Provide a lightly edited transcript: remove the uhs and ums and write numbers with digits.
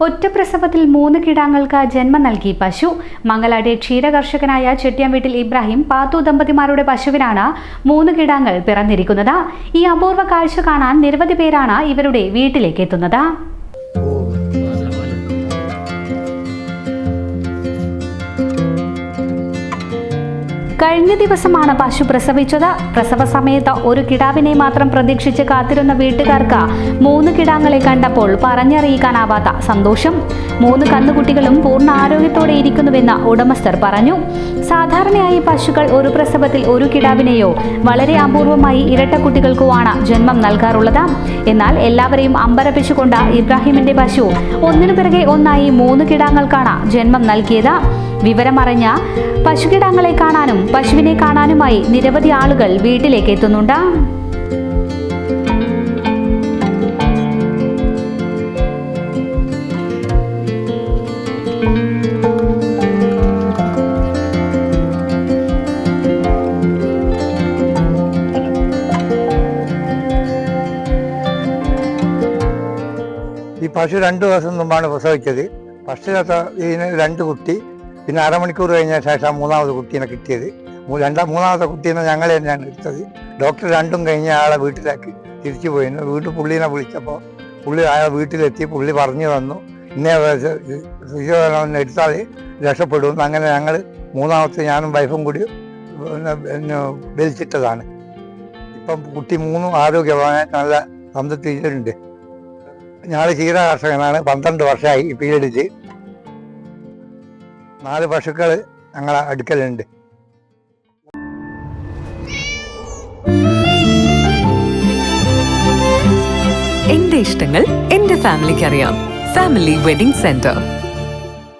ഒറ്റപ്രസവത്തിൽ 3 കിടാങ്ങൾക്ക് ജന്മം നൽകി പശു. മംഗലാടി ക്ഷീരകർഷകനായ ചെട്ടിയാംവീട്ടിൽ ഇബ്രാഹിം പാത്തു ദമ്പതിമാരുടെ പശുവിനാണ് 3 കിടാങ്ങൾ പിറന്നിരിക്കുന്നത്. ഈ അപൂർവ കാഴ്ച കാണാൻ നിരവധി പേരാണ് ഇവരുടെ വീട്ടിലേക്ക് എത്തുന്നത്. കഴിഞ്ഞ ദിവസമാണ് പശു പ്രസവിച്ചത്. പ്രസവ സമയത്ത് ഒരു കിടാവിനെ മാത്രം പ്രതീക്ഷിച്ച് കാത്തിരുന്ന വീട്ടുകാർക്ക് 3 കിടാങ്ങളെ കണ്ടപ്പോൾ പറഞ്ഞറിയിക്കാനാവാത്ത സന്തോഷം. 3 കന്നുകുട്ടികളും പൂർണ്ണ ആരോഗ്യത്തോടെ ഇരിക്കുന്നുവെന്ന് ഉടമസ്ഥർ പറഞ്ഞു. സാധാരണയായി പശുക്കൾ ഒരു പ്രസവത്തിൽ ഒരു കിടാവിനെയോ വളരെ അപൂർവമായി ഇരട്ടക്കുട്ടികൾക്കുമാണ് ജന്മം നൽകാറുള്ളത്. എന്നാൽ എല്ലാവരെയും അമ്പരപ്പിച്ചുകൊണ്ട് ഇബ്രാഹിമിന്റെ പശു ഒന്നിനു പിറകെ ഒന്നായി 3 കിടാങ്ങൾക്കാണ് ജന്മം നൽകിയത്. വിവരമറിഞ്ഞ പശുകിടാങ്ങളെ കാണാനും പശുവിനെ കാണാനുമായി നിരവധി ആളുകൾ വീട്ടിലേക്ക് എത്തുന്നുണ്ട്. ഈ പശു 2 ദിവസം മുമ്പാണ് പ്രസവിച്ചത്. ഫസ്റ്റിലത്തെ ഇതിന് 2 കുട്ടി, പിന്നെ അരമണിക്കൂർ കഴിഞ്ഞ ശേഷം 3ാമത് കുട്ടീനെ കിട്ടിയത്. 3ാമത്തെ കുട്ടീനെ ഞങ്ങൾ തന്നെയാണ് എടുത്തത്. ഡോക്ടർ 2ഉം കഴിഞ്ഞ ആളെ വീട്ടിലേക്ക് തിരിച്ചു പോയിരുന്നു. വീട്ടിൽ പുള്ളീനെ വിളിച്ചപ്പോൾ പുള്ളി അയാളെ വീട്ടിലെത്തി. പുള്ളി പറഞ്ഞു തന്നു, ഇന്നേ ഫിസിയോതെറാപ്പി എടുത്താൽ രക്ഷപ്പെടും. അങ്ങനെ ഞങ്ങൾ 3ാമത്തെ ഞാനും വൈഫും കൂടി വലിച്ചിട്ടതാണ്. ഇപ്പം കുട്ടി 3 ആരോഗ്യവാനായി നല്ല സംതൃപ്തിയിലുണ്ട്. ഞങ്ങൾ ക്ഷീരകർഷകനാണ്. 12 വർഷമായി പീരീഡിച്ച്. 4 പശുക്കൾ ഞങ്ങളെ അടുക്കലുണ്ട്. എന്റെ ഇഷ്ടങ്ങൾ എന്റെ ഫാമിലിക്ക് അറിയാം. Family wedding centre.